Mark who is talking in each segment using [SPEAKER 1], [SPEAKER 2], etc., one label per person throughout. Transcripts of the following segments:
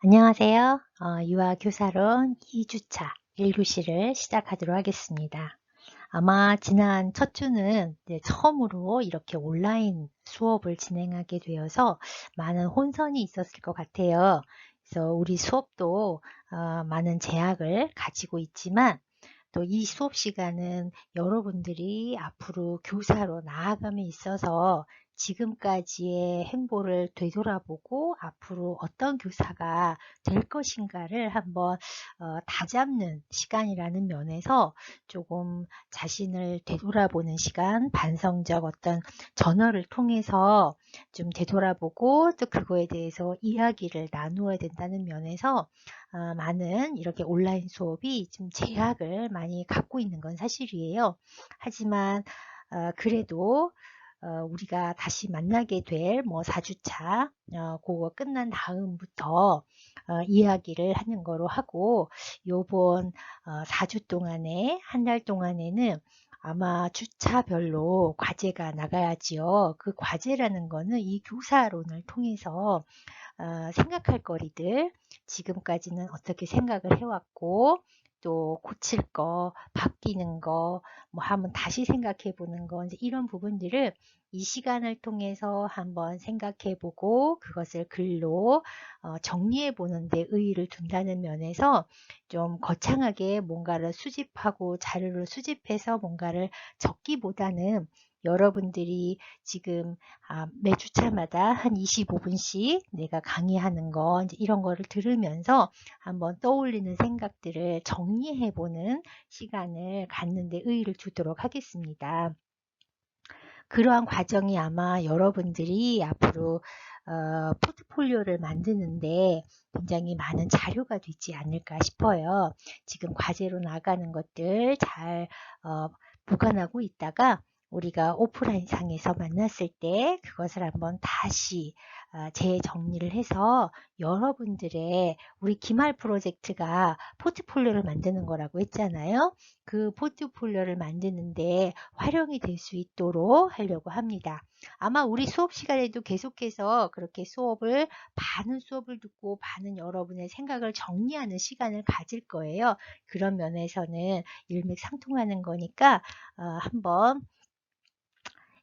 [SPEAKER 1] 안녕하세요. 유아교사론 2주차 1교시를 시작하도록 하겠습니다. 아마 지난 첫 주는 이제 처음으로 이렇게 온라인 수업을 진행하게 되어서 많은 혼선이 있었을 것 같아요. 그래서 우리 수업도 많은 제약을 가지고 있지만 또 이 수업 시간은 여러분들이 앞으로 교사로 나아감에 있어서 지금까지의 행보를 되돌아보고 앞으로 어떤 교사가 될 것인가를 한번 다잡는 시간이라는 면에서 조금 자신을 되돌아보는 시간, 반성적 어떤 전어를 통해서 좀 되돌아보고 또 그거에 대해서 이야기를 나누어야 된다는 면에서 많은 이렇게 온라인 수업이 좀 제약을 많이 갖고 있는 건 사실이에요. 하지만 그래도 우리가 다시 만나게 될 뭐 4주차 그거 끝난 다음부터 이야기를 하는 거로 하고 요번 4주 동안에 한 달 동안에는 아마 주차별로 과제가 나가야지요. 그 과제라는 거는 이 교사론을 통해서 생각할 거리들 지금까지는 어떻게 생각을 해왔고 또 고칠 거, 바뀌는 거, 뭐 한번 다시 생각해 보는 거 이런 부분들을 이 시간을 통해서 한번 생각해 보고 그것을 글로 정리해 보는 데 의의를 둔다는 면에서 좀 거창하게 뭔가를 수집하고 자료를 수집해서 뭔가를 적기보다는 여러분들이 지금 매주차마다 한 25분씩 내가 강의하는 거 이런 거를 들으면서 한번 떠올리는 생각들을 정리해 보는 시간을 갖는 데 의의를 두도록 하겠습니다. 그러한 과정이 아마 여러분들이 앞으로 포트폴리오를 만드는데 굉장히 많은 자료가 되지 않을까 싶어요. 지금 과제로 나가는 것들 잘 보관하고 있다가 우리가 오프라인 상에서 만났을 때 그것을 한번 다시 재정리를 해서 여러분들의 우리 기말 프로젝트가 포트폴리오를 만드는 거라고 했잖아요. 그 포트폴리오를 만드는데 활용이 될 수 있도록 하려고 합니다. 아마 우리 수업 시간에도 계속해서 그렇게 반은 수업을 듣고 반은 여러분의 생각을 정리하는 시간을 가질 거예요. 그런 면에서는 일맥상통하는 거니까 한번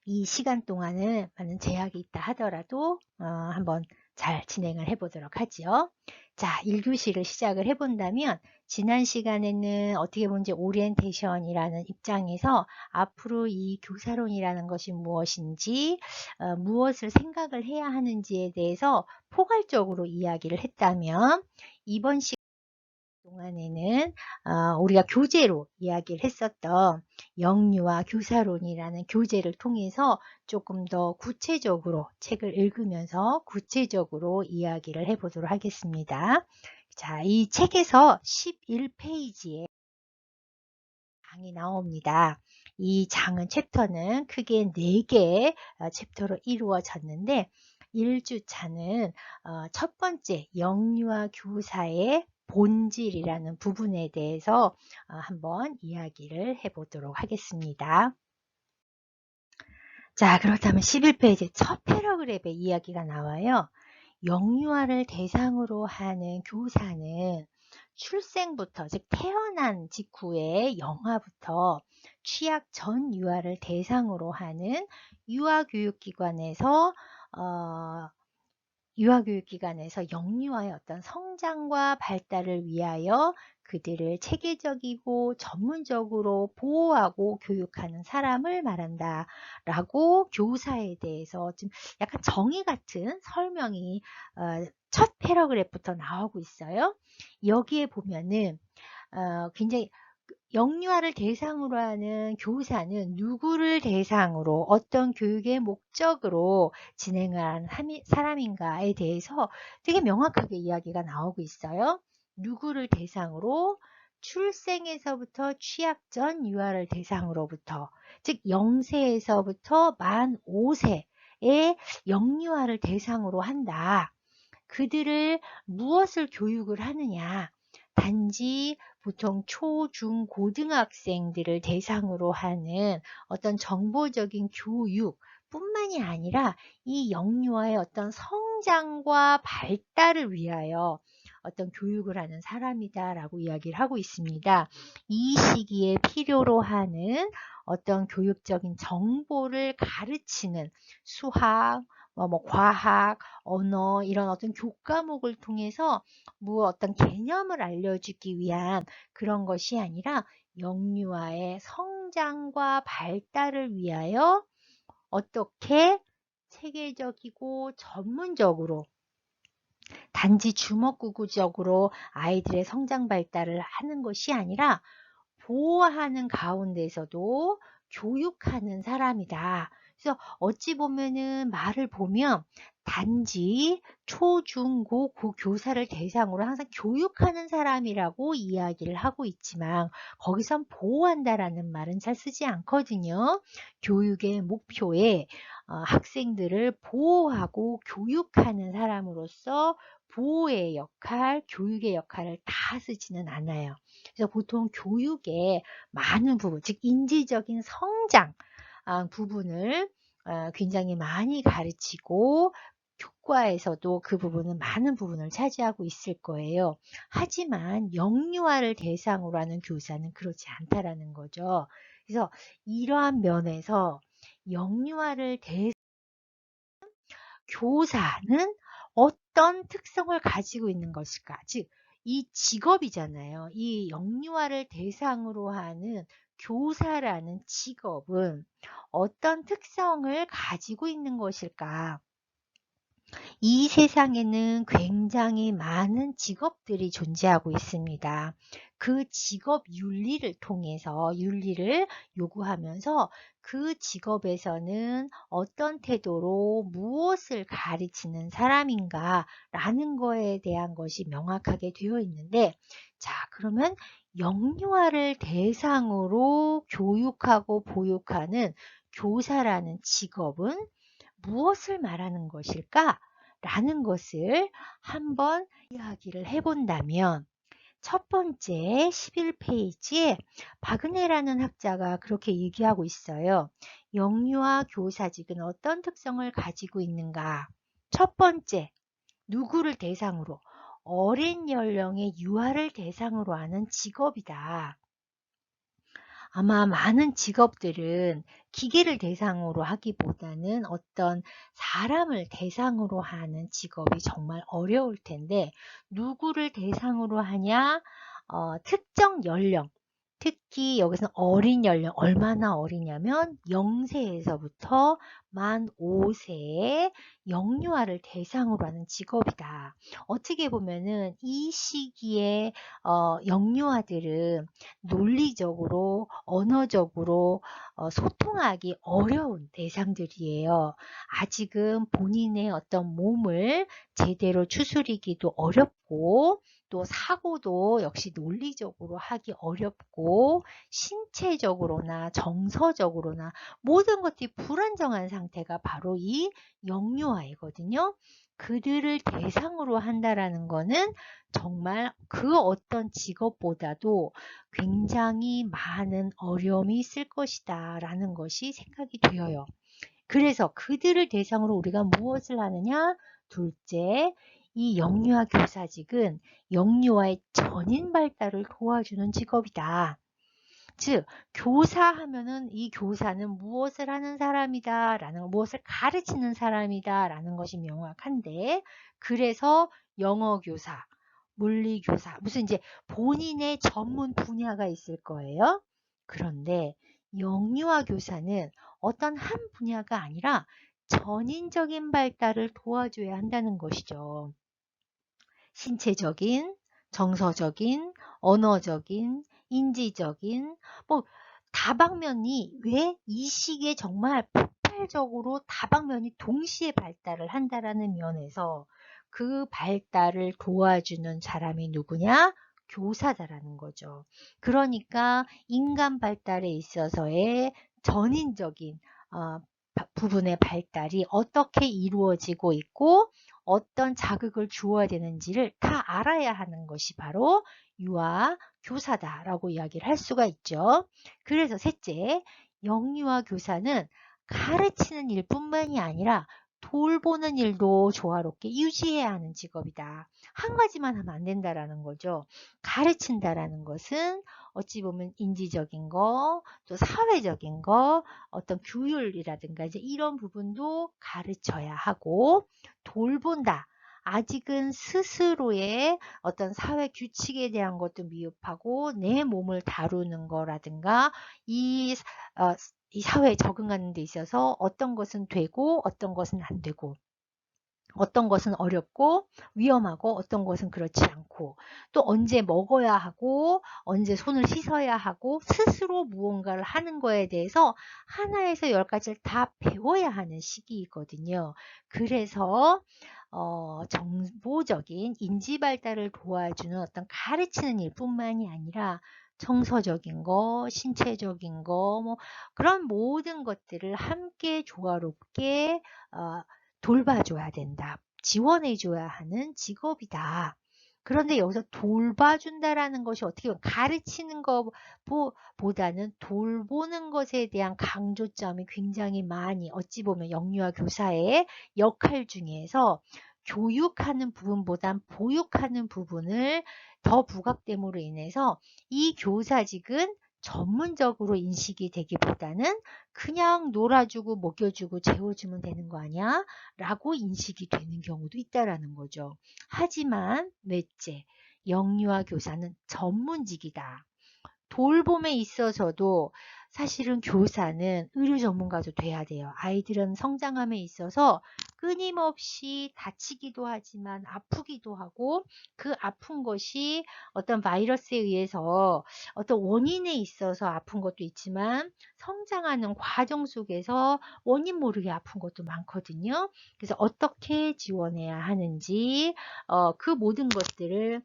[SPEAKER 1] 이 시간 동안은 많은 제약이 있다 하더라도 한번 잘 진행을 해보도록 하죠. 자, 1교시를 시작을 해본다면 지난 시간에는 어떻게 보면 이제 오리엔테이션이라는 입장에서 앞으로 이 교사론이라는 것이 무엇인지 무엇을 생각을 해야 하는지에 대해서 포괄적으로 이야기를 했다면 이번 시간 동안에는 우리가 교재로 이야기를 했었던 영유아 교사론이라는 교재를 통해서 조금 더 구체적으로 책을 읽으면서 구체적으로 이야기를 해보도록 하겠습니다. 자, 이 책에서 11페이지에 장이 나옵니다. 이 장은 챕터는 크게 4개의 챕터로 이루어졌는데 1주차는 첫 번째 영유아 교사의 본질이라는 부분에 대해서 한번 이야기를 해보도록 하겠습니다. 자, 그렇다면 11페이지 첫 패러그랩에 이야기가 나와요. 영유아를 대상으로 하는 교사는 출생부터, 즉 태어난 직후의 영아부터 취약 전 유아를 대상으로 하는 유아교육기관에서 영유아의 어떤 성장과 발달을 위하여 그들을 체계적이고 전문적으로 보호하고 교육하는 사람을 말한다 라고 교사에 대해서 좀 약간 정의 같은 설명이 첫 패러그래프부터 나오고 있어요. 여기에 보면은 굉장히 영유아를 대상으로 하는 교사는 누구를 대상으로 어떤 교육의 목적으로 진행을 한 사람인가에 대해서 되게 명확하게 이야기가 나오고 있어요. 누구를 대상으로 출생에서부터 취약 전 유아를 대상으로부터 즉 0세에서부터 만 5세의 영유아를 대상으로 한다. 그들을 무엇을 교육을 하느냐? 단지 보통 초, 중, 고등학생들을 대상으로 하는 어떤 정보적인 교육 뿐만이 아니라 이 영유아의 어떤 성장과 발달을 위하여 어떤 교육을 하는 사람이다라고 이야기를 하고 있습니다. 이 시기에 필요로 하는 어떤 교육적인 정보를 가르치는 수학, 과학, 언어 이런 어떤 교과목을 통해서 어떤 개념을 알려주기 위한 그런 것이 아니라 영유아의 성장과 발달을 위하여 어떻게 체계적이고 전문적으로 단지 주먹구구적으로 아이들의 성장 발달을 하는 것이 아니라 보호하는 가운데서도 교육하는 사람이다. 그래서 어찌 보면은 말을 보면 단지 초, 중, 고 교사를 대상으로 항상 교육하는 사람이라고 이야기를 하고 있지만 거기선 보호한다라는 말은 잘 쓰지 않거든요. 교육의 목표에 학생들을 보호하고 교육하는 사람으로서 보호의 역할, 교육의 역할을 다 쓰지는 않아요. 그래서 보통 교육의 많은 부분, 즉 인지적인 성장 부분을 굉장히 많이 가르치고 교과에서도 그 부분은 많은 부분을 차지하고 있을 거예요. 하지만 영유아를 대상으로 하는 교사는 그렇지 않다라는 거죠. 그래서 이러한 면에서 영유아를 교사는 어떤 특성을 가지고 있는 것일까? 즉, 이 직업이잖아요. 이 영유아를 대상으로 하는 교사라는 직업은 어떤 특성을 가지고 있는 것일까? 이 세상에는 굉장히 많은 직업들이 존재하고 있습니다. 그 직업 윤리를 통해서 윤리를 요구하면서 그 직업에서는 어떤 태도로 무엇을 가르치는 사람인가 라는 거에 대한 것이 명확하게 되어 있는데, 자, 그러면 영유아를 대상으로 교육하고 보육하는 교사라는 직업은 무엇을 말하는 것일까? 라는 것을 한번 이야기를 해본다면 첫 번째 11페이지에 바그네라는 학자가 그렇게 얘기하고 있어요. 영유아 교사직은 어떤 특성을 가지고 있는가? 첫 번째, 누구를 대상으로? 어린 연령의 유아를 대상으로 하는 직업이다. 아마 많은 직업들은 기계를 대상으로 하기보다는 어떤 사람을 대상으로 하는 직업이 정말 어려울 텐데, 누구를 대상으로 하냐? 특정 연령, 특히 여기서는 어린 연령, 얼마나 어리냐면 0세에서부터 만 5세의 영유아를 대상으로 하는 직업이다. 어떻게 보면은 이 시기에 영유아들은 논리적으로, 언어적으로 소통하기 어려운 대상들이에요. 아직은 본인의 어떤 몸을 제대로 추스리기도 어렵고, 또 사고도 역시 논리적으로 하기 어렵고, 신체적으로나 정서적으로나 모든 것이 불안정한 상태가 바로 이 영유아이거든요. 그들을 대상으로 한다라는 거는 정말 그 어떤 직업보다도 굉장히 많은 어려움이 있을 것이다 라는 것이 생각이 되어요. 그래서 그들을 대상으로 우리가 무엇을 하느냐? 둘째, 이 영유아 교사직은 영유아의 전인 발달을 도와주는 직업이다. 즉, 교사하면은 이 교사는 무엇을 하는 사람이다 라는, 무엇을 가르치는 사람이다 라는 것이 명확한데, 그래서 영어 교사, 물리 교사, 무슨 이제 본인의 전문 분야가 있을 거예요. 그런데 영유아 교사는 어떤 한 분야가 아니라 전인적인 발달을 도와줘야 한다는 것이죠. 신체적인, 정서적인, 언어적인, 인지적인, 다방면이 왜 이 시기에 정말 폭발적으로 다방면이 동시에 발달을 한다라는 면에서 그 발달을 도와주는 사람이 누구냐? 교사다라는 거죠. 그러니까 인간 발달에 있어서의 전인적인 부분의 발달이 어떻게 이루어지고 있고 어떤 자극을 주어야 되는지를 다 알아야 하는 것이 바로 유아 교사다라고 이야기를 할 수가 있죠. 그래서 셋째, 영유아 교사는 가르치는 일뿐만이 아니라 돌보는 일도 조화롭게 유지해야 하는 직업이다. 한 가지만 하면 안 된다라는 거죠. 가르친다라는 것은 어찌 보면 인지적인 거, 또 사회적인 거, 어떤 규율이라든가 이제 이런 부분도 가르쳐야 하고, 돌본다. 아직은 스스로의 어떤 사회 규칙에 대한 것도 미흡하고 내 몸을 다루는 거라든가 이 사회에 적응하는 데 있어서 어떤 것은 되고 어떤 것은 안 되고 어떤 것은 어렵고 위험하고 어떤 것은 그렇지 않고 또 언제 먹어야 하고 언제 손을 씻어야 하고 스스로 무언가를 하는 거에 대해서 하나에서 10가지를 다 배워야 하는 시기이거든요. 그래서 정보적인 인지 발달을 도와주는 어떤 가르치는 일뿐만이 아니라 정서적인 거, 신체적인 거, 뭐 그런 모든 것들을 함께 조화롭게 돌봐줘야 된다. 지원해줘야 하는 직업이다. 그런데 여기서 돌봐준다라는 것이 어떻게 보면 가르치는 것보다는 돌보는 것에 대한 강조점이 굉장히 많이 어찌 보면 영유아 교사의 역할 중에서 교육하는 부분보단 보육하는 부분을 더 부각됨으로 인해서 이 교사직은 전문적으로 인식이 되기보다는 그냥 놀아주고 먹여주고 재워주면 되는 거 아니야? 라고 인식이 되는 경우도 있다라는 거죠. 하지만 넷째, 영유아 교사는 전문직이다. 돌봄에 있어서도 사실은 교사는 의료 전문가도 돼야 돼요. 아이들은 성장함에 있어서 끊임없이 다치기도 하지만 아프기도 하고 그 아픈 것이 어떤 바이러스에 의해서 어떤 원인에 있어서 아픈 것도 있지만 성장하는 과정 속에서 원인 모르게 아픈 것도 많거든요. 그래서 어떻게 지원해야 하는지 그 모든 것들을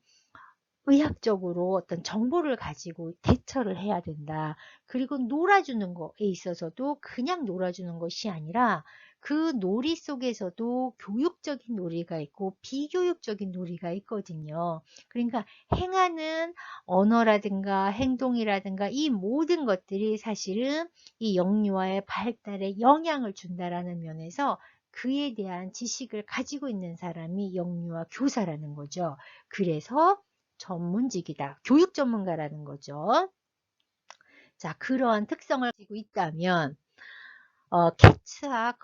[SPEAKER 1] 의학적으로 어떤 정보를 가지고 대처를 해야 된다. 그리고 놀아주는 것에 있어서도 그냥 놀아주는 것이 아니라 그 놀이 속에서도 교육적인 놀이가 있고 비교육적인 놀이가 있거든요. 그러니까 행하는 언어라든가 행동이라든가 이 모든 것들이 사실은 이 영유아의 발달에 영향을 준다라는 면에서 그에 대한 지식을 가지고 있는 사람이 영유아 교사라는 거죠. 그래서 전문직이다. 교육 전문가라는 거죠. 자, 그러한 특성을 가지고 있다면 캐츠와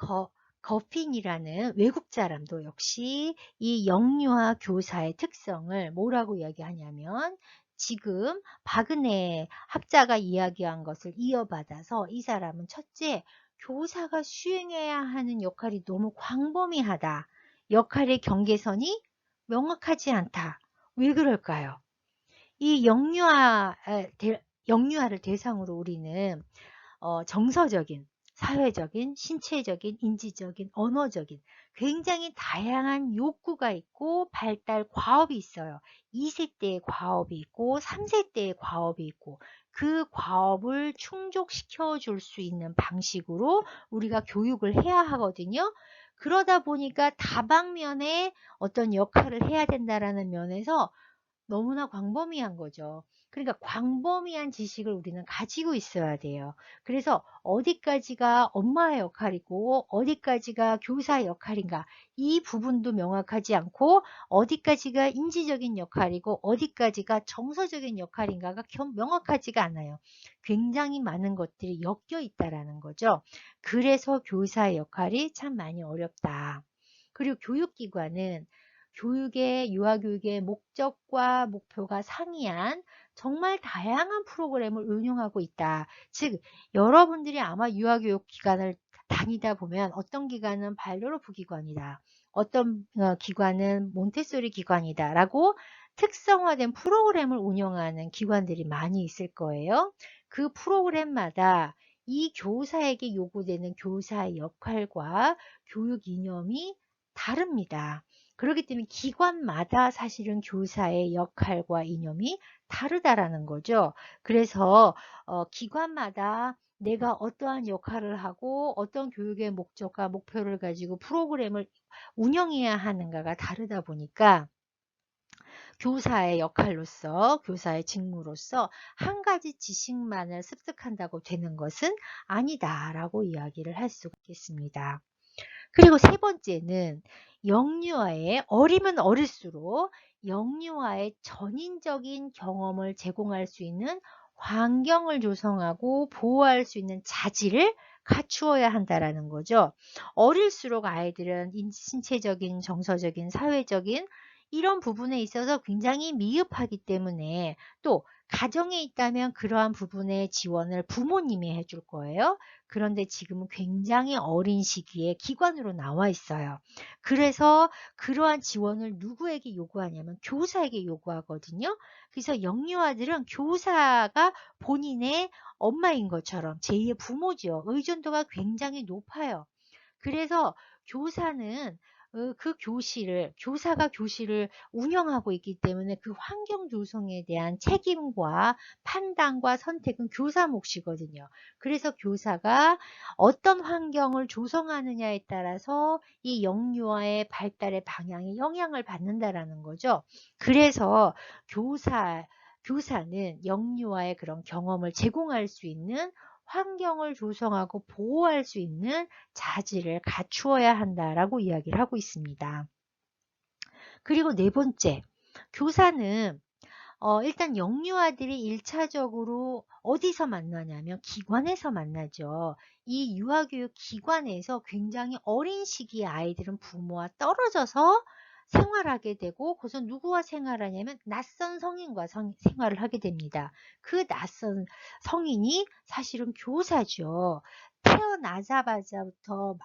[SPEAKER 1] 거핀이라는 외국 사람도 역시 이 영유아 교사의 특성을 뭐라고 이야기하냐면 지금 박은혜 학자가 이야기한 것을 이어받아서 이 사람은 첫째, 교사가 수행해야 하는 역할이 너무 광범위하다. 역할의 경계선이 명확하지 않다. 왜 그럴까요? 이 영유아를 대상으로 우리는 정서적인, 사회적인, 신체적인, 인지적인, 언어적인 굉장히 다양한 욕구가 있고 발달 과업이 있어요. 2세 때의 과업이 있고 3세 때의 과업이 있고 그 과업을 충족시켜 줄 수 있는 방식으로 우리가 교육을 해야 하거든요. 그러다 보니까 다방면에 어떤 역할을 해야 된다라는 면에서 너무나 광범위한 거죠. 그러니까 광범위한 지식을 우리는 가지고 있어야 돼요. 그래서 어디까지가 엄마의 역할이고 어디까지가 교사의 역할인가 이 부분도 명확하지 않고 어디까지가 인지적인 역할이고 어디까지가 정서적인 역할인가가 명확하지가 않아요. 굉장히 많은 것들이 엮여 있다라는 거죠. 그래서 교사의 역할이 참 많이 어렵다. 그리고 교육기관은 유아교육의 목적과 목표가 상이한 정말 다양한 프로그램을 운영하고 있다. 즉, 여러분들이 아마 유아교육 기관을 다니다 보면 어떤 기관은 발도르프 기관이다. 어떤 기관은 몬테소리 기관이다. 라고 특성화된 프로그램을 운영하는 기관들이 많이 있을 거예요. 그 프로그램마다 이 교사에게 요구되는 교사의 역할과 교육 이념이 다릅니다. 그렇기 때문에 기관마다 사실은 교사의 역할과 이념이 다르다라는 거죠. 그래서 기관마다 내가 어떠한 역할을 하고 어떤 교육의 목적과 목표를 가지고 프로그램을 운영해야 하는가가 다르다 보니까 교사의 역할로서 교사의 직무로서 한 가지 지식만을 습득한다고 되는 것은 아니다라고 이야기를 할 수가 있겠습니다. 그리고 세 번째는 영유아의 어리면 어릴수록 영유아의 전인적인 경험을 제공할 수 있는 환경을 조성하고 보호할 수 있는 자질을 갖추어야 한다라는 거죠. 어릴수록 아이들은 신체적인, 정서적인, 사회적인 이런 부분에 있어서 굉장히 미흡하기 때문에 또 가정에 있다면 그러한 부분의 지원을 부모님이 해줄 거예요. 그런데 지금은 굉장히 어린 시기에 기관으로 나와 있어요. 그래서 그러한 지원을 누구에게 요구하냐면 교사에게 요구하거든요. 그래서 영유아들은 교사가 본인의 엄마인 것처럼 제2의 부모지요. 의존도가 굉장히 높아요. 그래서 교사는 교사가 교실을 운영하고 있기 때문에 그 환경 조성에 대한 책임과 판단과 선택은 교사 몫이거든요. 그래서 교사가 어떤 환경을 조성하느냐에 따라서 이 영유아의 발달의 방향에 영향을 받는다라는 거죠. 그래서 교사는 영유아의 그런 경험을 제공할 수 있는 환경을 조성하고 보호할 수 있는 자질을 갖추어야 한다라고 이야기를 하고 있습니다. 그리고 네 번째, 교사는 일단 영유아들이 1차적으로 어디서 만나냐면 기관에서 만나죠. 이 유아교육 기관에서 굉장히 어린 시기의 아이들은 부모와 떨어져서 생활하게 되고 거기서 누구와 생활하냐면 낯선 성인과 생활을 하게 됩니다. 그 낯선 성인이 사실은 교사죠. 태어나자마자부터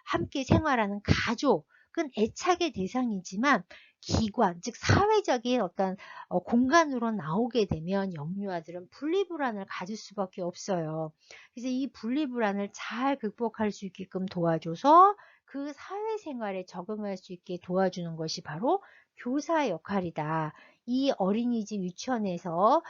[SPEAKER 1] 함께 생활하는 가족은 애착의 대상이지만 기관, 즉 사회적인 어떤 공간으로 나오게 되면 영유아들은 분리불안을 가질 수밖에 없어요. 그래서 이 분리불안을 잘 극복할 수 있게끔 도와줘서 그 사회생활에 적응할 수 있게 도와주는 것이 바로 교사의 역할이다. 이 어린이집 유치원에서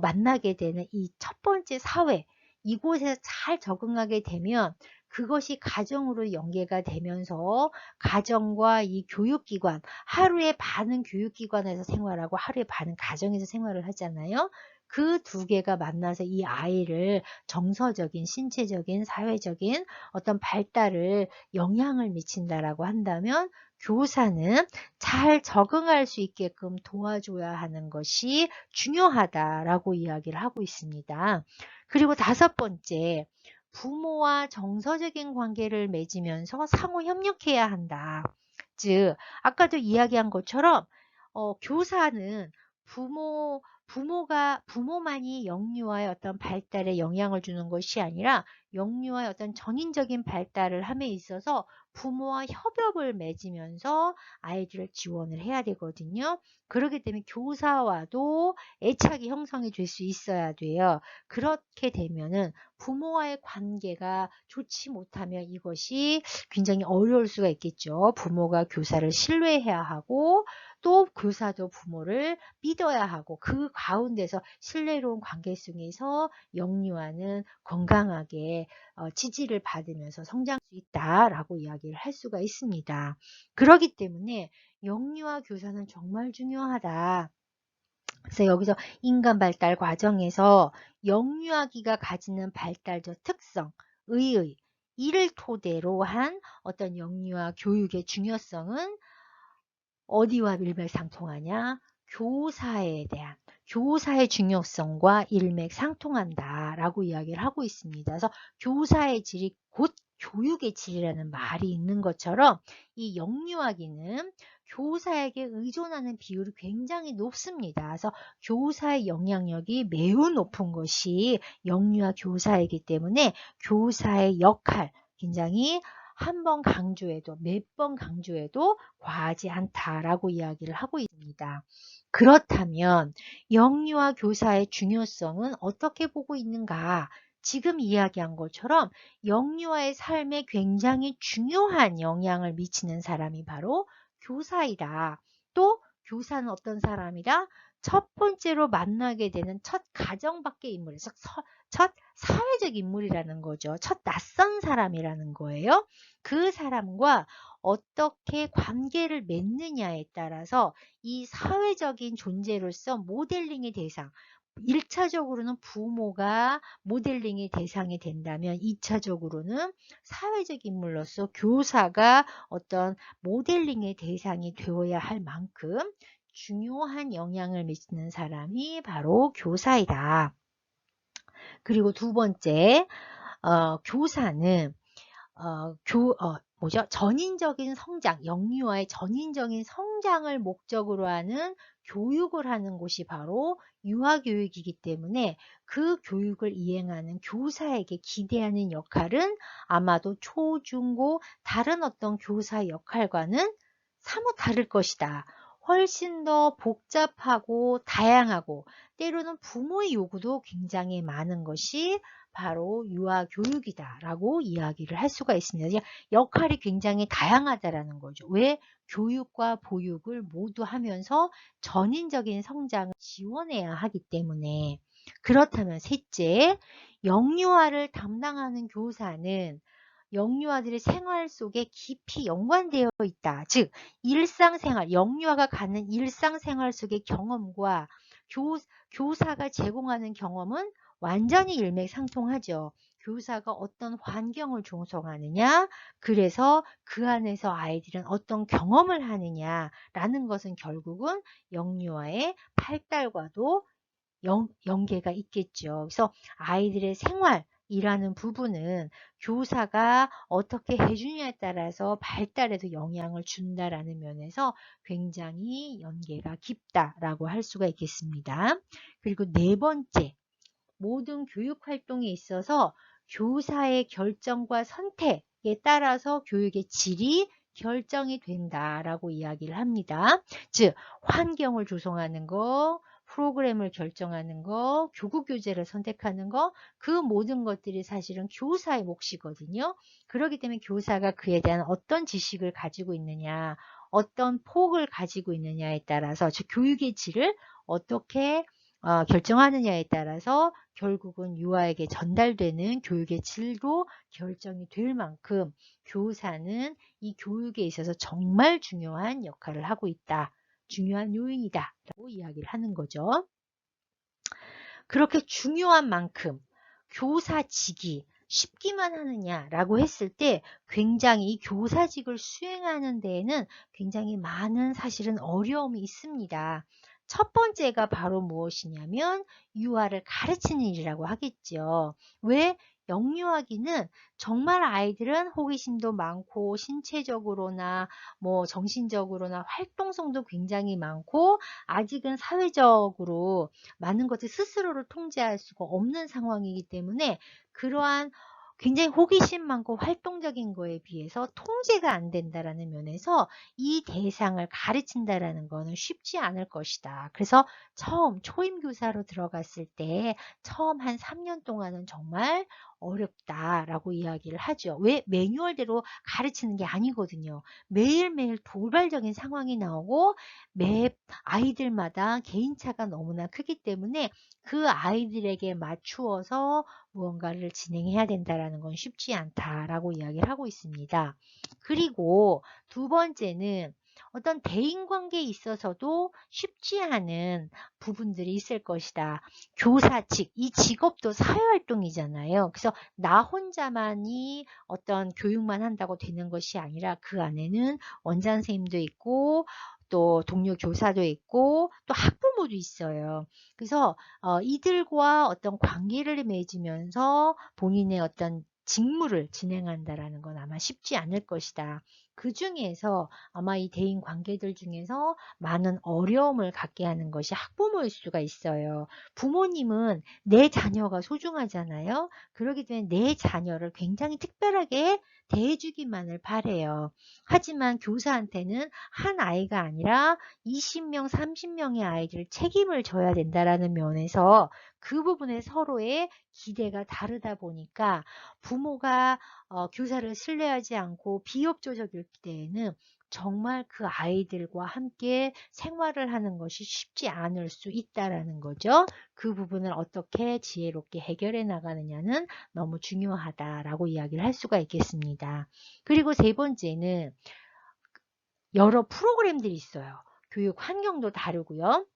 [SPEAKER 1] 만나게 되는 이 첫 번째 사회, 이곳에서 잘 적응하게 되면 그것이 가정으로 연계가 되면서 가정과 이 교육기관, 하루에 반은 교육기관에서 생활하고 하루에 반은 가정에서 생활을 하잖아요. 그 두 개가 만나서 이 아이를 정서적인, 신체적인, 사회적인 어떤 발달을 영향을 미친다라고 한다면 교사는 잘 적응할 수 있게끔 도와줘야 하는 것이 중요하다라고 이야기를 하고 있습니다. 그리고 다섯 번째, 부모와 정서적인 관계를 맺으면서 상호 협력해야 한다. 즉, 아까도 이야기한 것처럼 교사는 부모만이 영유아의 어떤 발달에 영향을 주는 것이 아니라 영유아의 어떤 전인적인 발달을 함에 있어서 부모와 협업을 맺으면서 아이들을 지원을 해야 되거든요. 그렇기 때문에 교사와도 애착이 형성이 될 수 있어야 돼요. 그렇게 되면은 부모와의 관계가 좋지 못하면 이것이 굉장히 어려울 수가 있겠죠. 부모가 교사를 신뢰해야 하고 또 교사도 부모를 믿어야 하고 그 가운데서 신뢰로운 관계 속에서 영유아는 건강하게 지지를 받으면서 성장할 수 있다라고 이야기를 할 수가 있습니다. 그렇기 때문에 영유아 교사는 정말 중요하다. 그래서 여기서 인간 발달 과정에서 영유아기가 가지는 발달적 특성, 의의, 이를 토대로 한 어떤 영유아 교육의 중요성은 어디와 일맥상통하냐? 교사의 중요성과 일맥상통한다라고 이야기를 하고 있습니다. 그래서 교사의 질이 곧 교육의 질이라는 말이 있는 것처럼 이 영유아기는 교사에게 의존하는 비율이 굉장히 높습니다. 그래서 교사의 영향력이 매우 높은 것이 영유아 교사이기 때문에 교사의 역할 굉장히 한 번 강조해도 몇 번 강조해도 과하지 않다라고 이야기를 하고 있습니다. 그렇다면 영유아 교사의 중요성은 어떻게 보고 있는가? 지금 이야기한 것처럼 영유아의 삶에 굉장히 중요한 영향을 미치는 사람이 바로 교사이다. 또 교사는 어떤 사람이다? 첫 번째로 만나게 되는 첫 가정 밖의 인물, 첫 사회적 인물이라는 거죠. 첫 낯선 사람이라는 거예요. 그 사람과 어떻게 관계를 맺느냐에 따라서 이 사회적인 존재로서 모델링의 대상, 1차적으로는 부모가 모델링의 대상이 된다면 2차적으로는 사회적 인물로서 교사가 어떤 모델링의 대상이 되어야 할 만큼 중요한 영향을 미치는 사람이 바로 교사이다. 그리고 두 번째, 교사는 전인적인 성장, 영유아의 전인적인 성장을 목적으로 하는 교육을 하는 곳이 바로 유아교육이기 때문에 그 교육을 이행하는 교사에게 기대하는 역할은 아마도 초, 중, 고 다른 어떤 교사 역할과는 사뭇 다를 것이다. 훨씬 더 복잡하고 다양하고 때로는 부모의 요구도 굉장히 많은 것이 바로 유아교육이다라고 이야기를 할 수가 있습니다. 역할이 굉장히 다양하다라는 거죠. 왜? 교육과 보육을 모두 하면서 전인적인 성장을 지원해야 하기 때문에. 그렇다면 셋째, 영유아를 담당하는 교사는 영유아들의 생활 속에 깊이 연관되어 있다. 즉, 일상생활, 영유아가 갖는 일상생활 속의 경험과 교사가 제공하는 경험은 완전히 일맥상통하죠. 교사가 어떤 환경을 조성하느냐, 그래서 그 안에서 아이들은 어떤 경험을 하느냐라는 것은 결국은 영유아의 발달과도 연계가 있겠죠. 그래서 아이들의 생활이라는 부분은 교사가 어떻게 해주냐에 따라서 발달에도 영향을 준다라는 면에서 굉장히 연계가 깊다라고 할 수가 있겠습니다. 그리고 네 번째, 모든 교육 활동에 있어서 교사의 결정과 선택에 따라서 교육의 질이 결정이 된다라고 이야기를 합니다. 즉, 환경을 조성하는 거, 프로그램을 결정하는 거, 교구 교재를 선택하는 거, 그 모든 것들이 사실은 교사의 몫이거든요. 그렇기 때문에 교사가 그에 대한 어떤 지식을 가지고 있느냐, 어떤 폭을 가지고 있느냐에 따라서 즉 교육의 질을 어떻게 결정하느냐에 따라서 결국은 유아에게 전달되는 교육의 질도 결정이 될 만큼 교사는 이 교육에 있어서 정말 중요한 역할을 하고 있다. 중요한 요인이다. 라고 이야기를 하는 거죠. 그렇게 중요한 만큼 교사직이 쉽기만 하느냐라고 했을 때 굉장히 이 교사직을 수행하는 데에는 굉장히 많은 사실은 어려움이 있습니다. 첫 번째가 바로 무엇이냐면 유아를 가르치는 일이라고 하겠죠. 왜? 영유아기는 정말 아이들은 호기심도 많고 신체적으로나 뭐 정신적으로나 활동성도 굉장히 많고 아직은 사회적으로 많은 것을 스스로를 통제할 수가 없는 상황이기 때문에 그러한 굉장히 호기심 많고 활동적인 거에 비해서 통제가 안 된다라는 면에서 이 대상을 가르친다라는 거는 쉽지 않을 것이다. 그래서 처음 초임교사로 들어갔을 때 처음 한 3년 동안은 정말 어렵다라고 이야기를 하죠. 왜? 매뉴얼대로 가르치는 게 아니거든요. 매일매일 돌발적인 상황이 나오고 매 아이들마다 개인차가 너무나 크기 때문에 그 아이들에게 맞추어서 무언가를 진행해야 된다라는 건 쉽지 않다라고 이야기를 하고 있습니다. 그리고 두 번째는 어떤 대인관계에 있어서도 쉽지 않은 부분들이 있을 것이다. 교사직, 이 직업도 사회활동이잖아요. 그래서 나 혼자만이 어떤 교육만 한다고 되는 것이 아니라 그 안에는 원장 선생님도 있고 또 동료 교사도 있고 또 학부모도 있어요. 그래서 이들과 어떤 관계를 맺으면서 본인의 어떤 직무를 진행한다라는 건 아마 쉽지 않을 것이다. 그 중에서 아마 이 대인 관계들 중에서 많은 어려움을 갖게 하는 것이 학부모일 수가 있어요. 부모님은 내 자녀가 소중하잖아요. 그렇기 때문에 내 자녀를 굉장히 특별하게 대해주기만을 바래요. 하지만 교사한테는 한 아이가 아니라 20명, 30명의 아이들 책임을 져야 된다라는 면에서 그 부분에 서로의 기대가 다르다 보니까 부모가 교사를 신뢰하지 않고 비협조적일 때에는 정말 그 아이들과 함께 생활을 하는 것이 쉽지 않을 수 있다라는 거죠. 그 부분을 어떻게 지혜롭게 해결해 나가느냐는 너무 중요하다라고 이야기를 할 수가 있겠습니다. 그리고 세 번째는 여러 프로그램들이 있어요. 교육 환경도 다르고요.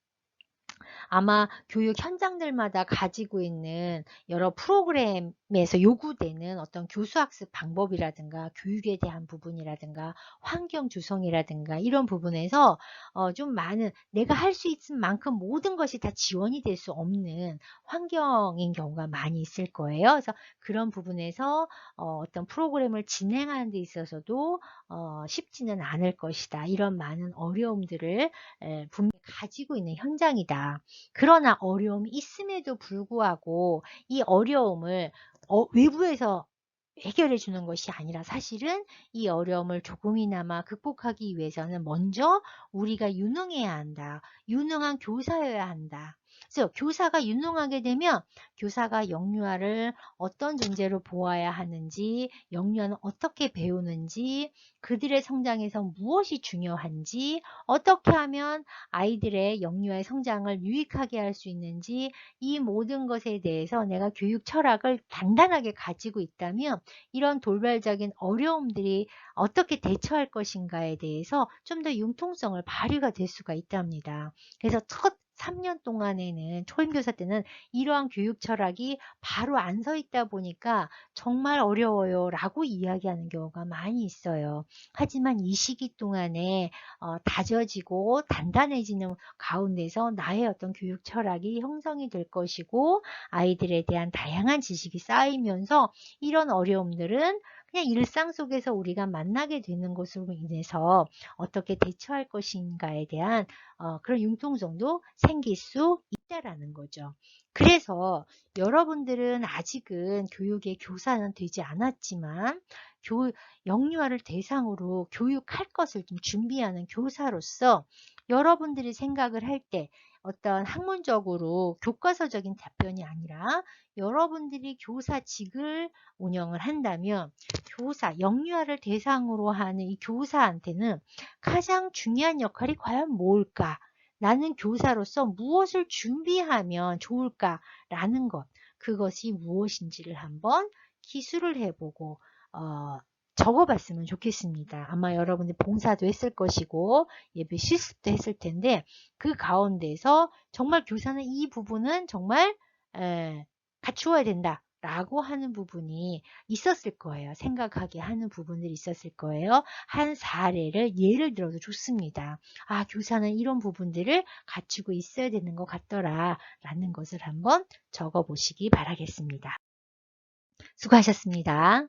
[SPEAKER 1] 아마 교육 현장들마다 가지고 있는 여러 프로그램에서 요구되는 어떤 교수학습 방법이라든가 교육에 대한 부분이라든가 환경 조성이라든가 이런 부분에서 좀 많은 내가 할 수 있을 만큼 모든 것이 다 지원이 될 수 없는 환경인 경우가 많이 있을 거예요. 그래서 그런 부분에서 어떤 프로그램을 진행하는 데 있어서도 쉽지는 않을 것이다. 이런 많은 어려움들을 분명히 가지고 있는 현장이다. 그러나 어려움이 있음에도 불구하고 이 어려움을 외부에서 해결해 주는 것이 아니라 사실은 이 어려움을 조금이나마 극복하기 위해서는 먼저 우리가 유능해야 한다. 유능한 교사여야 한다. 그래서 교사가 유능하게 되면 교사가 영유아를 어떤 존재로 보아야 하는지, 영유아는 어떻게 배우는지, 그들의 성장에서 무엇이 중요한지, 어떻게 하면 아이들의 영유아의 성장을 유익하게 할 수 있는지, 이 모든 것에 대해서 내가 교육 철학을 단단하게 가지고 있다면 이런 돌발적인 어려움들이 어떻게 대처할 것인가에 대해서 좀 더 융통성을 발휘가 될 수가 있답니다. 그래서 첫 3년 동안에는 초임교사 때는 이러한 교육 철학이 바로 안 서 있다 보니까 정말 어려워요 라고 이야기하는 경우가 많이 있어요. 하지만 이 시기 동안에 다져지고 단단해지는 가운데서 나의 어떤 교육 철학이 형성이 될 것이고 아이들에 대한 다양한 지식이 쌓이면서 이런 어려움들은 그냥 일상 속에서 우리가 만나게 되는 것으로 인해서 어떻게 대처할 것인가에 대한 그런 융통성도 생길 수 있다라는 거죠. 그래서 여러분들은 아직은 교육의 교사는 되지 않았지만 영유아를 대상으로 교육할 것을 좀 준비하는 교사로서 여러분들이 생각을 할 때 어떤 학문적으로 교과서적인 답변이 아니라 여러분들이 교사직을 운영을 한다면 영유아를 대상으로 하는 이 교사한테는 가장 중요한 역할이 과연 뭘까? 나는 교사로서 무엇을 준비하면 좋을까라는 것, 그것이 무엇인지를 한번 기술을 해보고 적어봤으면 좋겠습니다. 아마 여러분들 봉사도 했을 것이고 예배 실습도 했을 텐데 그 가운데서 정말 교사는 이 부분은 정말 갖추어야 된다. 라고 하는 부분이 있었을 거예요. 생각하게 하는 부분들이 있었을 거예요. 한 사례를 예를 들어도 좋습니다. 아, 교사는 이런 부분들을 갖추고 있어야 되는 것 같더라. 라는 것을 한번 적어 보시기 바라겠습니다. 수고하셨습니다.